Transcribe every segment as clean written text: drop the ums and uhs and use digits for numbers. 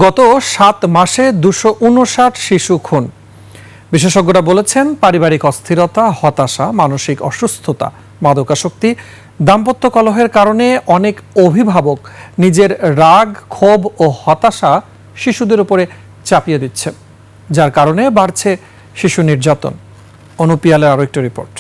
গত 7 মাসে 259 শিশু খুন। বিশেষজ্ঞরা বলেছেন পারিবারিক অস্থিরতা, হতাশা, মানসিক অসুস্থতা, মাদকাসক্তি, দাম্পত্য কলহের কারণে অনেক অভিভাবক নিজের রাগ, ক্ষোভ ও হতাশা শিশুদের উপরে চাপিয়ে দিচ্ছে, যার কারণে বাড়ছে শিশু নির্যাতন। অনুপিয়ালের আরও একটি রিপোর্ট।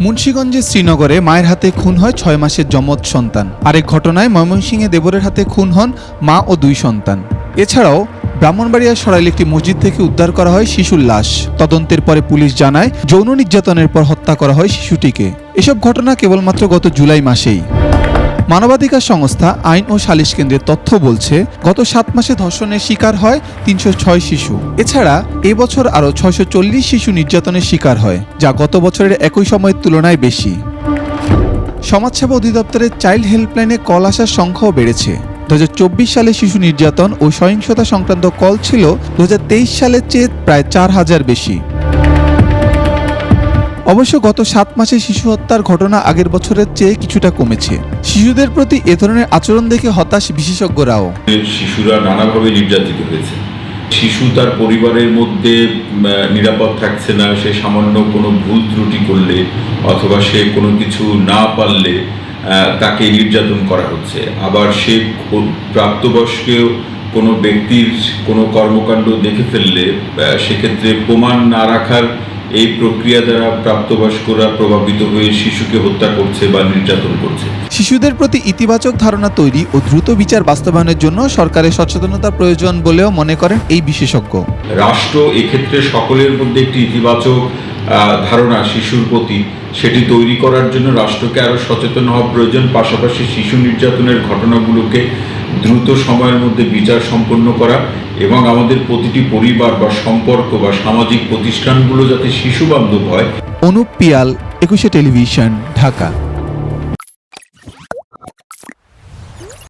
মুন্সিগঞ্জের শ্রীনগরে মায়ের হাতে খুন হয় 6 মাসের যমজ সন্তান। আরেক ঘটনায় ময়মনসিংহে দেবরের হাতে খুন হন মা ও 2 সন্তান। এছাড়াও ব্রাহ্মণবাড়িয়ার সরাইল একটি মসজিদ থেকে উদ্ধার করা হয় শিশুর লাশ। তদন্তের পরে পুলিশ জানায় যৌন নির্যাতনের পর হত্যা করা হয় শিশুটিকে। এসব ঘটনা কেবলমাত্র গত জুলাই মাসেই। মানবাধিকার সংস্থা আইন ও সালিশ কেন্দ্রের তথ্য বলছে গত 7 মাসে ধর্ষণের শিকার হয় 306 শিশু। এছাড়া এবছর আরও 640 শিশু নির্যাতনের শিকার হয়, যা গত বছরের একই সময়ের তুলনায় বেশি। সমাজসেবা অধিদপ্তরের চাইল্ড হেল্পলাইনে কল আসার সংখ্যাও বেড়েছে। 2024 সালে শিশু নির্যাতন ও সহিংসতা সংক্রান্ত কল ছিল 2023 সালের চেয়ে প্রায় 4000 বেশি। অবশ্য গত 7 মাসে শিশু হত্যার ঘটনা আগের বছরের চেয়ে কিছুটা কমেছে। শিশুদের প্রতি এ ধরনের আচরণ দেখে হতাশ বিশেষজ্ঞরাও। শিশুরা নানাভাবে নির্যাতিত হয়েছে। শিশু তার পরিবারের মধ্যে নিরাপদ থাকছে না, সে সামান্য কোনো ভুল ত্রুটি করলে অথবা সে কোনো কিছু না পারলে তাকে নির্যাতন করা হচ্ছে। আবার সে প্রাপ্তবয়স্কেও কোনো ব্যক্তির কোনো কর্মকাণ্ড দেখে ফেললে সেক্ষেত্রে প্রমাণ না রাখার এই প্রক্রিয়া দ্বারা প্রাপ্তবয়স্করা প্রভাবিত হয়ে শিশুকে হত্যা করছে বা নির্যাতন করছে। শিশুদের প্রতি ইতিবাচক ধারণা তৈরি ও দ্রুত বিচার বাস্তবায়নের জন্য সরকারের সচেতনতা প্রয়োজন বলেও মনে করেন এই বিশেষজ্ঞ। রাষ্ট্র এক্ষেত্রে সকলের মধ্যে একটি ইতিবাচক ধারণা শিশুর প্রতি সেটি তৈরি করার জন্য রাষ্ট্রকে আরও সচেতন হওয়া প্রয়োজন। পাশাপাশি শিশু নির্যাতনের ঘটনাগুলোকে দ্রুত সময়ের মধ্যে বিচার সম্পন্ন করা এবং আমাদের প্রতিটি পরিবার বা সম্পর্ক বা সামাজিক প্রতিষ্ঠানগুলো যাতে শিশু বান্ধব হয়। অনুপ পিয়াল, 21 টেলিভিশন, ঢাকা।